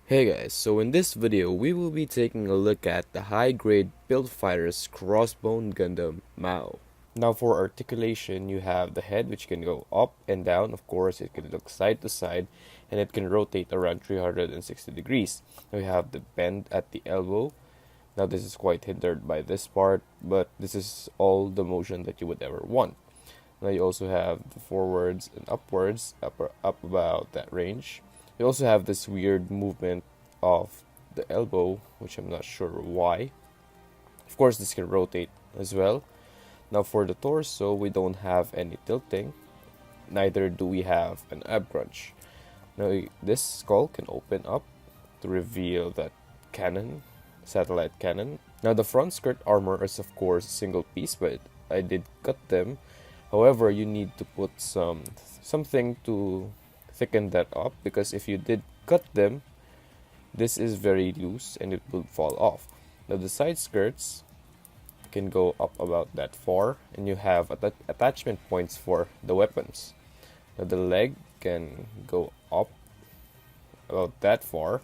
Hey guys, so in this video we will be taking a look at the high-grade build fighters Crossbone Gundam Maoh. Now for articulation, you have the head which can go up and down. Of course, it can look side to side and it can rotate around 360 degrees. Now you have the bend at the elbow. Now this is quite hindered by this part, but this is all the motion that you would ever want. Now you also have the forwards and upwards, up about that range. You also have this weird movement of the elbow, which I'm not sure why. Of course, this can rotate as well. Now for the torso, we don't have any tilting. Neither do we have an ab crunch. Now this skull can open up to reveal that cannon, satellite cannon. Now the front skirt armor is of course a single piece, but I did cut them. However, you need to put something to thicken that up, because if you did cut them, this is very loose and it will fall off. Now the side skirts can go up about that far, and you have attachment points for the weapons. Now the leg can go up about that far.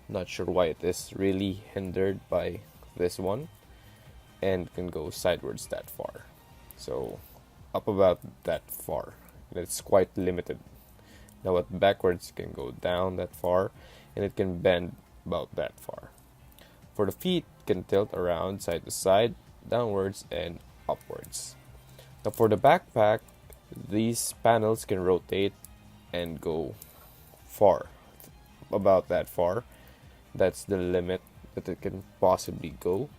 Not sure why it is really hindered by this one, and can go sidewards that far. So up about that far. It's quite limited. Now at backwards can go down that far, and it can bend about that far. For the feet, can tilt around side to side, downwards and upwards. Now for the backpack, these panels can rotate and go far, about that far. That's the limit that it can possibly go.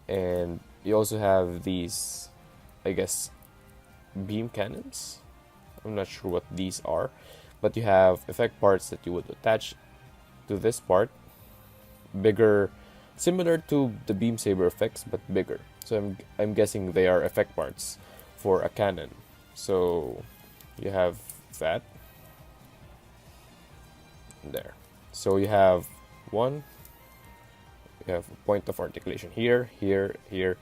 And you also have these, I guess, beam cannons. I'm not sure what these are, but you have effect parts that you would attach to this part, bigger, similar to the beam saber effects but bigger. So I'm guessing they are effect parts for a cannon. So you have that there. So you have one, you have a point of articulation here, here, here.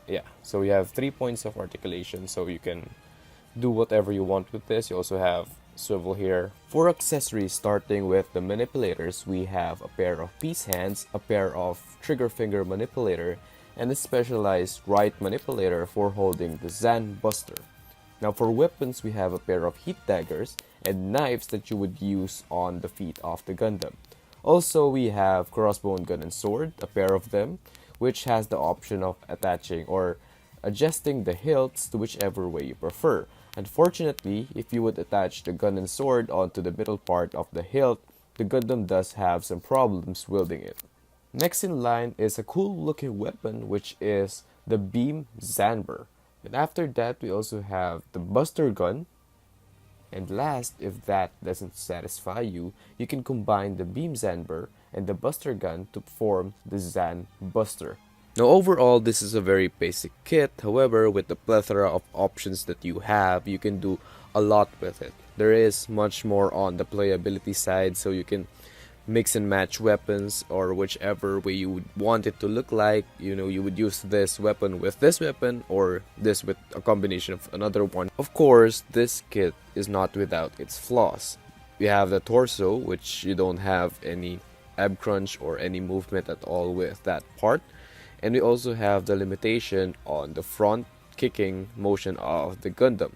Yeah, so you have 3 points of articulation, so you can do whatever you want with this. You also have swivel here. For accessories, starting with the manipulators, we have a pair of peace hands, a pair of trigger finger manipulator, and a specialized right manipulator for holding the Zan Buster. Now for weapons, we have a pair of heat daggers and knives that you would use on the feet of the Gundam. Also, we have Crossbone Gundam Sword, a pair of them, which has the option of attaching or adjusting the hilts to whichever way you prefer. Unfortunately, if you would attach the gun and sword onto the middle part of the hilt, the Gundam does have some problems wielding it. Next in line is a cool looking weapon, which is the Beam Zanber. And after that, we also have the Buster Gun. And last, if that doesn't satisfy you, you can combine the Beam Zanber and the Buster Gun to form the Zan Buster. Now overall, this is a very basic kit. However, with the plethora of options that you have, you can do a lot with it. There is much more on the playability side, so you can mix and match weapons or whichever way you would want it to look like. You know, you would use this weapon with this weapon or this with a combination of another one. Of course, this kit is not without its flaws. You have the torso, which you don't have any ab crunch or any movement at all with that part. And we also have the limitation on the front kicking motion of the Gundam.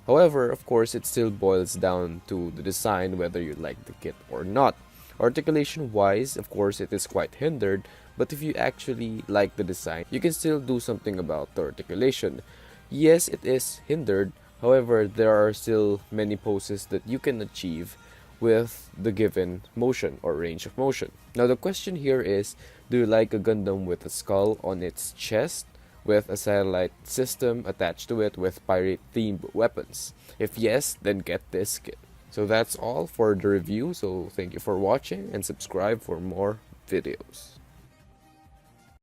However, of course, it still boils down to the design, whether you like the kit or not. Articulation wise, of course, it is quite hindered, but if you actually like the design, you can still do something about the articulation. Yes, it is hindered, however, there are still many poses that you can achieve with the given motion or range of motion. Now the question here is, do you like a Gundam with a skull on its chest with a satellite system attached to it with pirate themed weapons? If yes, then get this kit. So that's all for the review, so thank you for watching and subscribe for more videos.